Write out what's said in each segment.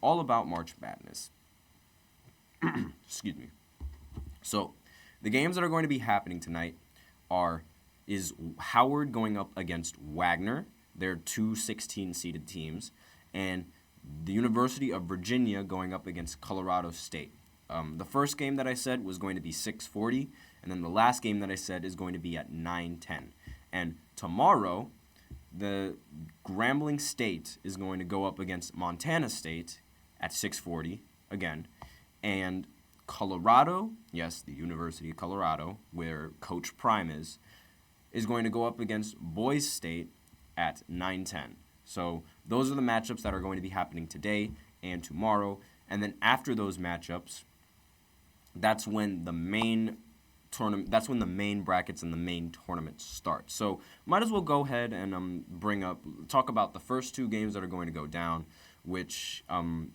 all about March Madness. Excuse me. So, the games that are going to be happening tonight is Howard going up against Wagner. They're two 16-seeded teams, and the University of Virginia going up against Colorado State. The first game that I said was going to be 6:40, and then the last game that I said is going to be at 9:10. And tomorrow, the Grambling State is going to go up against Montana State at 6:40 again, and Colorado, yes, the University of Colorado, where Coach Prime is going to go up against Boise State at 9:10. So those are the matchups that are going to be happening today and tomorrow. And then after those matchups, that's when the main brackets and the main tournament start. So might as well go ahead and talk about the first two games that are going to go down.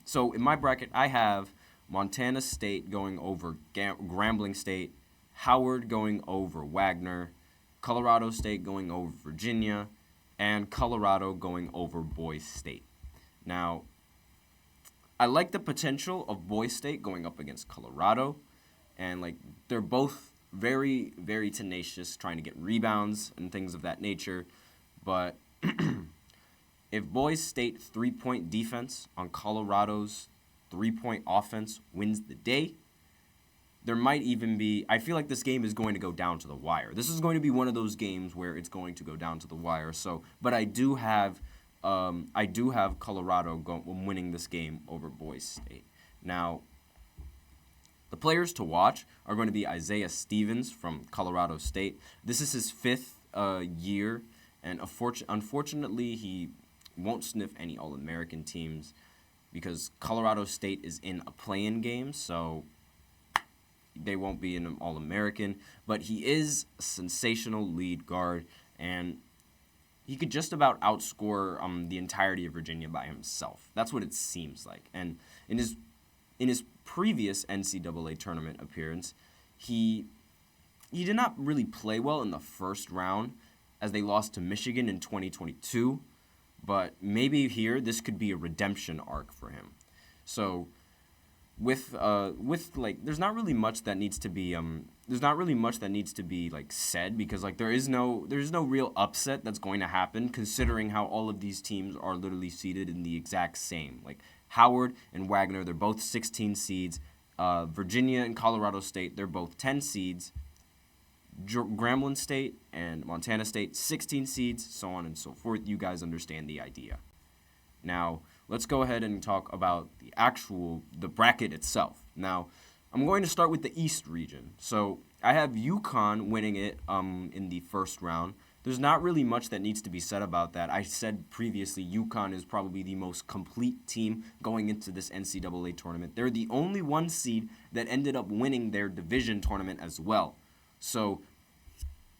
So in my bracket, I have Montana State going over Grambling State, Howard going over Wagner, Colorado State going over Virginia, and Colorado going over Boise State. Now, I like the potential of Boise State going up against Colorado, and they're both very, very tenacious, trying to get rebounds and things of that nature. But if Boise State 3-point defense on Colorado's 3-point offense wins the day, there might even be, I feel like this game is going to go down to the wire. This is going to be one of those games where it's going to go down to the wire. But I do have Colorado winning this game over Boise State. Now, the players to watch are going to be Isaiah Stevens from Colorado State. This is his fifth year, and unfortunately, he won't sniff any All-American teams because Colorado State is in a play-in game, so they won't be an All-American. But he is a sensational lead guard, and he could just about outscore the entirety of Virginia by himself. That's what it seems like. And in his previous NCAA tournament appearance, he did not really play well in the first round as they lost to Michigan in 2022. But maybe here this could be a redemption arc for him. So with there's not really much that needs to be said because there is no real upset that's going to happen considering how all of these teams are literally seeded in the exact same. Howard and Wagner, they're both 16 seeds. Virginia and Colorado State, they're both 10 seeds. Grambling State and Montana State, 16 seeds, so on and so forth. You guys understand the idea. Now, let's go ahead and talk about the bracket itself. Now, I'm going to start with the East region. So, I have UConn winning it in the first round. There's not really much that needs to be said about that. I said previously UConn is probably the most complete team going into this NCAA tournament. They're the only one seed that ended up winning their division tournament as well. So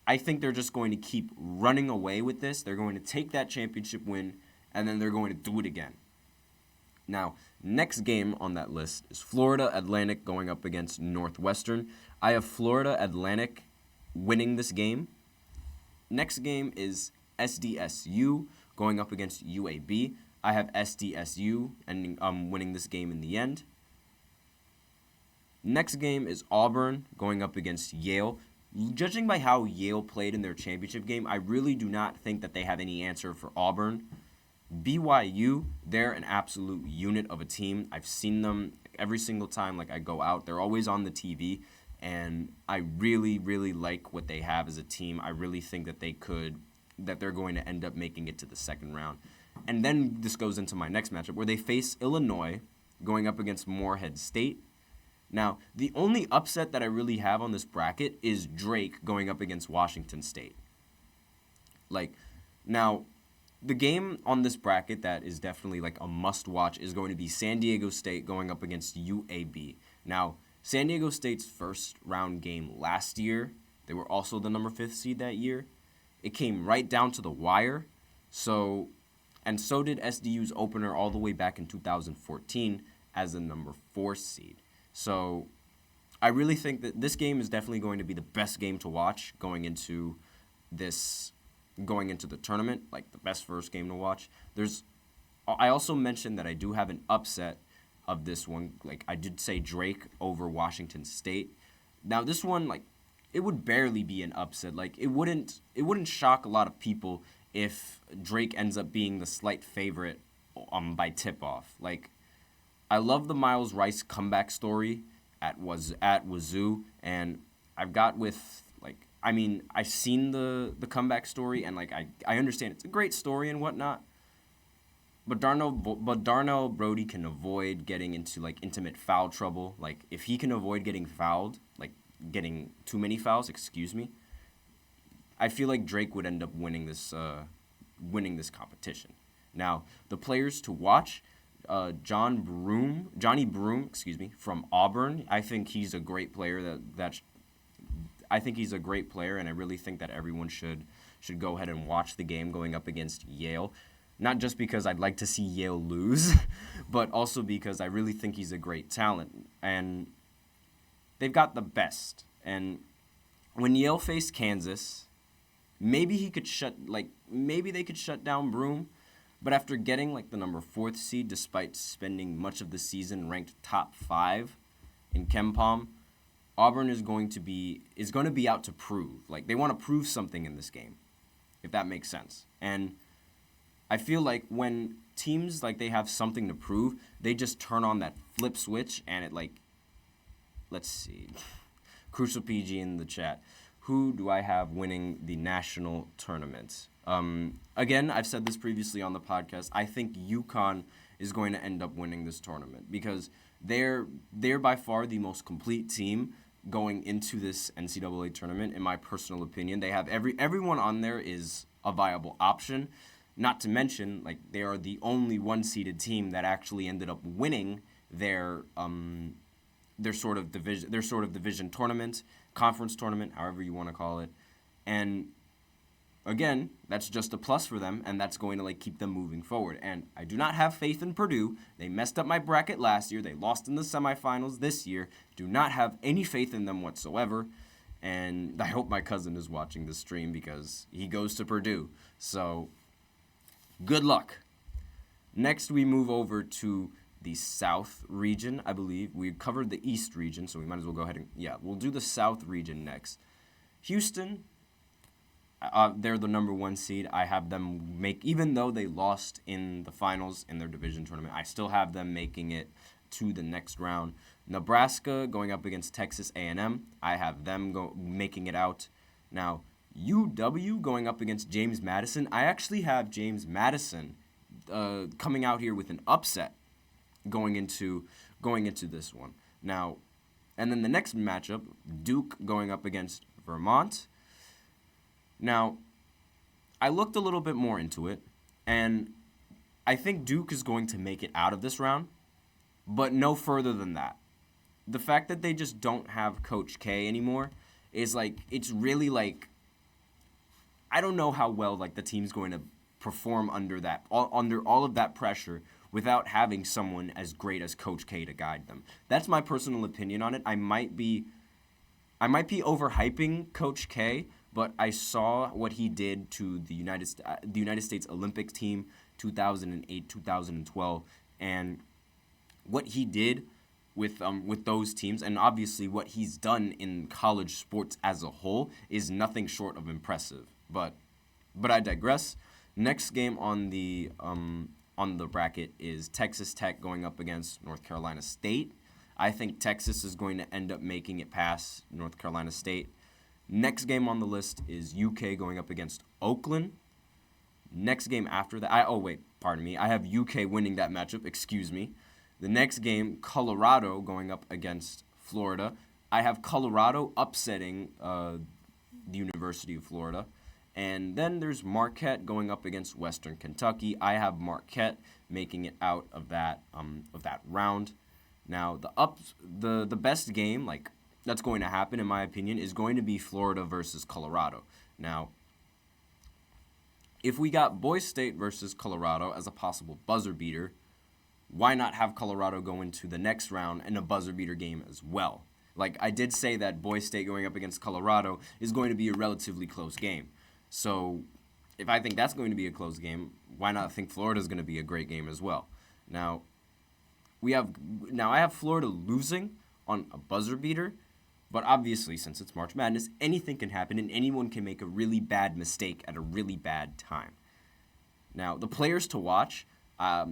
I think they're just going to keep running away with this. They're going to take that championship win, and then they're going to do it again. Now, next game on that list is Florida Atlantic going up against Northwestern. I have Florida Atlantic winning this game. Next game is SDSU going up against UAB. I have SDSU and winning this game in the end. Next game is Auburn going up against Yale. Judging by how Yale played in their championship game, I really do not think that they have any answer for Auburn. BYU, they're an absolute unit of a team. I've seen them every single time I go out. They're always on the TV, and I really, really like what they have as a team. I really think that they're going to end up making it to the second round. And then this goes into my next matchup where they face Illinois going up against Morehead State. Now, the only upset that I really have on this bracket is Drake going up against Washington State. Now, the game on this bracket that is definitely a must-watch is going to be San Diego State going up against UAB. Now, San Diego State's first round game last year, they were also the number 5th seed that year. It came right down to the wire. So did SDU's opener all the way back in 2014 as the number 4 seed. So I really think that this game is definitely going to be the best game to watch going into the tournament, the best first game to watch. There's I also mentioned that I do have an upset of this one. Like, I did say Drake over Washington State. Now, this one, like, it would barely be an upset. Like, it wouldn't shock a lot of people if Drake ends up being the slight favorite by tip-off. Like, I love the Miles Rice comeback story at Wazoo, and I've got with, like, I mean, I've seen the comeback story, and, like, I understand it's a great story and whatnot, but Darnell Brody can avoid getting into, like, intimate foul trouble. Like, if he can avoid getting fouled, like, getting too many fouls, I feel like Drake would end up winning this competition. Now, the players to watch, Johnny Broome, from Auburn. I think he's a great player. I think he's a great player, and I really think that everyone should go ahead and watch the game going up against Yale. Not just because I'd like to see Yale lose, but also because I really think he's a great talent. And they've got the best. And when Yale faced Kansas, maybe they could shut down Broome. But after getting, like, the number 4th seed, despite spending much of the season ranked top 5 in KenPom, Auburn is going to be out to prove. Like, they want to prove something in this game, if that makes sense. And I feel like when teams, like, they have something to prove, they just turn on that flip switch, and it, like, let's see. Crucial PG in the chat. Who do I have winning the national tournament? Again, I've said this previously on the podcast. I think UConn is going to end up winning this tournament because they're by far the most complete team going into this NCAA tournament, in my personal opinion. They have everyone on there is a viable option. Not to mention, like, they are the only one-seeded team that actually ended up winning their sort of division tournament, conference tournament, however you want to call it. And again, that's just a plus for them, and that's going to, like, keep them moving forward. And I do not have faith in Purdue. They messed up my bracket last year. They lost in the semifinals this year. Do not have any faith in them whatsoever. And I hope my cousin is watching this stream because he goes to Purdue. So good luck. Next, we move over to the South region, I believe. We covered the East region, so we might as well go ahead and, we'll do the South region next. Houston, they're the number 1 seed. I have them even though they lost in the finals in their division tournament, I still have them making it to the next round. Nebraska going up against Texas A&M. I have them making it out. Now, UW going up against James Madison. I actually have James Madison coming out here with an upset going into this one. Now, and then the next matchup, Duke going up against Vermont. Now, I looked a little bit more into it, and I think Duke is going to make it out of this round, but no further than that. The fact that they just don't have Coach K anymore is, like, it's really, like, I don't know how well, like, the team's going to perform under all of that pressure without having someone as great as Coach K to guide them. That's my personal opinion on it. I might be overhyping Coach K, but I saw what he did to the United States Olympic team 2008, 2012, and what he did with those teams, and obviously what he's done in college sports as a whole is nothing short of impressive. But I digress. Next game on the bracket is Texas Tech going up against North Carolina State. I think Texas is going to end up making it past North Carolina State. Next game on the list is UK going up against Oakland. Next game after that, I have UK winning that matchup, excuse me. The next game, Colorado going up against Florida. I have Colorado upsetting the University of Florida. And then there's Marquette going up against Western Kentucky. I have Marquette making it out of that round. Now, the best game, like, that's going to happen, in my opinion, is going to be Florida versus Colorado. Now, if we got Boise State versus Colorado as a possible buzzer beater, why not have Colorado go into the next round in a buzzer beater game as well? Like, I did say that Boise State going up against Colorado is going to be a relatively close game. So if I think that's going to be a close game, why not think Florida's going to be a great game as well? Now, I have Florida losing on a buzzer beater, but obviously, since it's March Madness, anything can happen and anyone can make a really bad mistake at a really bad time. Now, the players to watch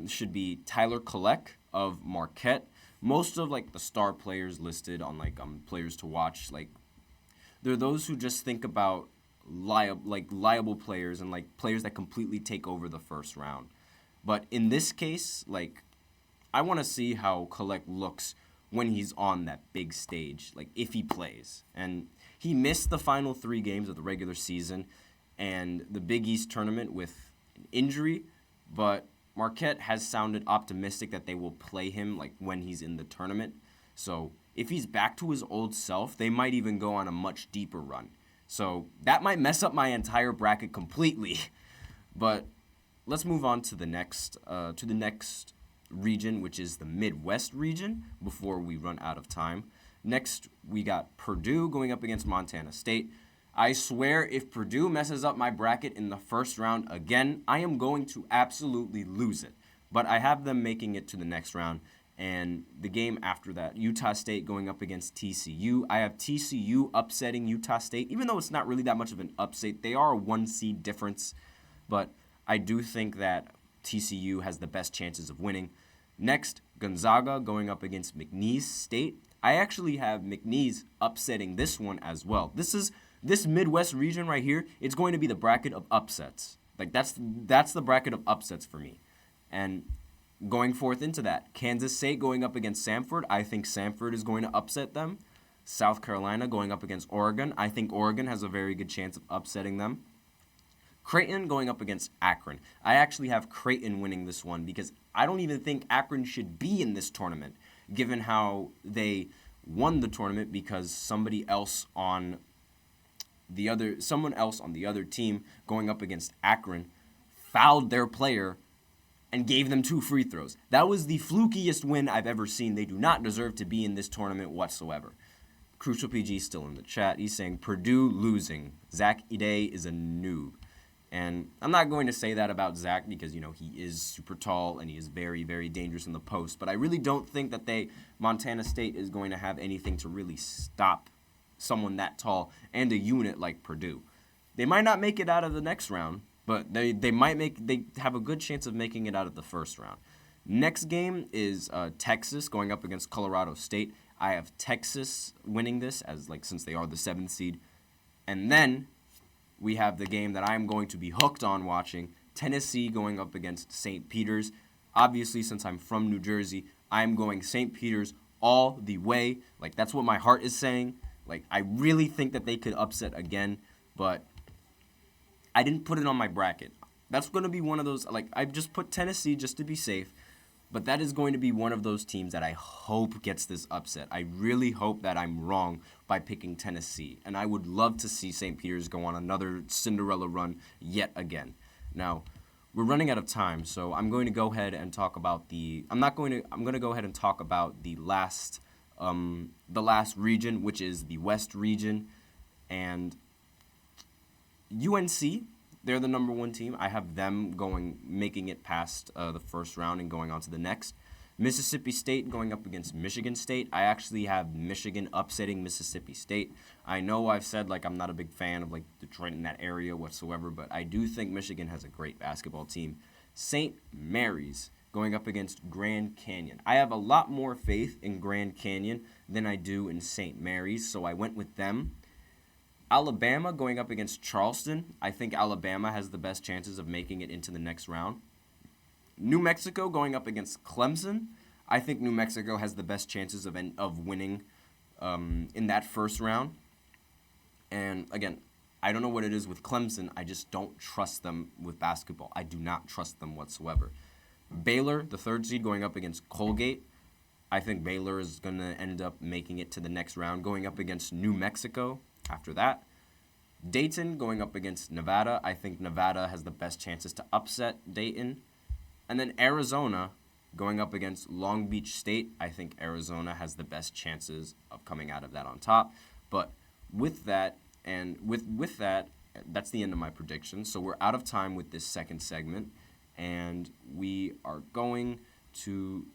should be Tyler Kolek of Marquette. Most of the star players listed on players to watch, they're those who just think about liable players and players that completely take over the first round. But in this case, I want to see how Kolek looks when he's on that big stage, if he plays. And he missed the final 3 games of the regular season and the Big East tournament with an injury, but Marquette has sounded optimistic that they will play him when he's in the tournament. So if he's back to his old self, they might even go on a much deeper run. So that might mess up my entire bracket completely. But let's move on to the next region, which is the Midwest region, before we run out of time. Next, we got Purdue going up against Montana State. I swear, if Purdue messes up my bracket in the first round again, I am going to absolutely lose it. But I have them making it to the next round. And the game after that, Utah State going up against TCU. I have TCU upsetting Utah State, even though it's not really that much of an upset. They are a 1 seed difference, but I do think that TCU has the best chances of winning. Next, Gonzaga going up against McNeese State. I actually have McNeese upsetting this one as well. This Midwest region right here, it's going to be the bracket of upsets. That's the bracket of upsets for me. And going forth into that, Kansas State going up against Samford. I think Samford is going to upset them. South Carolina going up against Oregon. I think Oregon has a very good chance of upsetting them. Creighton going up against Akron. I actually have Creighton winning this one because I don't even think Akron should be in this tournament, given how they won the tournament because someone else on the other team going up against Akron fouled their player and gave them 2 free throws. That was the flukiest win I've ever seen. They do not deserve to be in this tournament whatsoever. Crucial PG still in the chat. He's saying Purdue losing. Zach Ide is a noob. And I'm not going to say that about Zach because, he is super tall and he is very, very dangerous in the post. But I really don't think that Montana State is going to have anything to really stop someone that tall and a unit like Purdue. They might not make it out of the next round, but they have a good chance of making it out of the first round. Next game is Texas going up against Colorado State. I have Texas winning this since they are the 7th seed. And then we have the game that I'm going to be hooked on watching, Tennessee going up against St. Peter's. Obviously, since I'm from New Jersey, I'm going St. Peter's all the way. That's what my heart is saying. I really think that they could upset again, but I didn't put it on my bracket. That's going to be one of those, I just put Tennessee just to be safe, but that is going to be one of those teams that I hope gets this upset. I really hope that I'm wrong by picking Tennessee, and I would love to see St. Peter's go on another Cinderella run yet again. Now, we're running out of time, so I'm going to go ahead and talk about I'm going to go ahead and talk about the last region, which is the West region, and UNC, they're the number 1 team. I have them making it past the first round and going on to the next. Mississippi State going up against Michigan State. I actually have Michigan upsetting Mississippi State. I know I've said I'm not a big fan of Detroit in that area whatsoever, but I do think Michigan has a great basketball team. St. Mary's going up against Grand Canyon. I have a lot more faith in Grand Canyon than I do in St. Mary's, so I went with them. Alabama going up against Charleston. I think Alabama has the best chances of making it into the next round. New Mexico going up against Clemson. I think New Mexico has the best chances of winning in that first round. And again, I don't know what it is with Clemson. I just don't trust them with basketball. I do not trust them whatsoever. Baylor, the 3rd seed, going up against Colgate. I think Baylor is going to end up making it to the next round, going up against New Mexico after that. Dayton going up against Nevada. I think Nevada has the best chances to upset Dayton. And then Arizona going up against Long Beach State. I think Arizona has the best chances of coming out of that on top. But with that, and with that, that's the end of my predictions. So we're out of time with this second segment. and we are going to.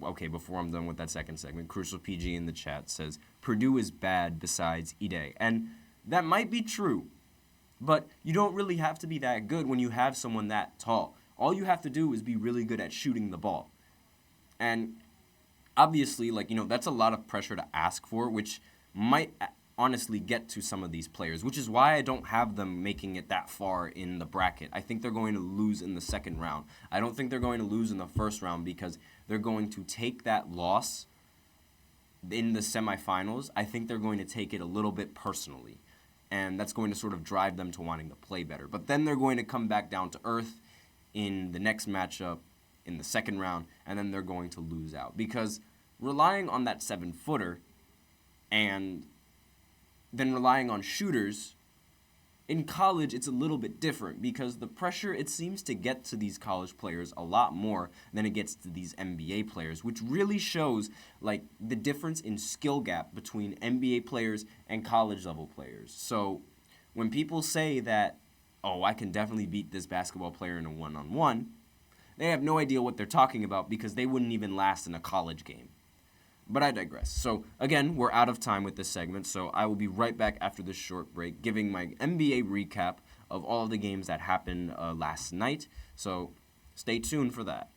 Okay, before I'm done with that second segment, Crucial PG in the chat says Purdue is bad besides Ide, and that might be true, but you don't really have to be that good when you have someone that tall. All you have to do is be really good at shooting the ball, and obviously, that's a lot of pressure to ask for, which might honestly get to some of these players, which is why I don't have them making it that far in the bracket. I think they're going to lose in the second round. I don't think they're going to lose in the first round because they're going to take that loss in the semifinals. I think they're going to take it a little bit personally, and that's going to sort of drive them to wanting to play better. But then they're going to come back down to earth in the next matchup in the second round, and then they're going to lose out because relying on that 7-footer and then relying on shooters, in college it's a little bit different because the pressure, it seems to get to these college players a lot more than it gets to these NBA players, which really shows the difference in skill gap between NBA players and college level players. So when people say that, oh, I can definitely beat this basketball player in a one-on-one, they have no idea what they're talking about because they wouldn't even last in a college game. But I digress. So, again, we're out of time with this segment, so I will be right back after this short break giving my NBA recap of all of the games that happened last night. So, stay tuned for that.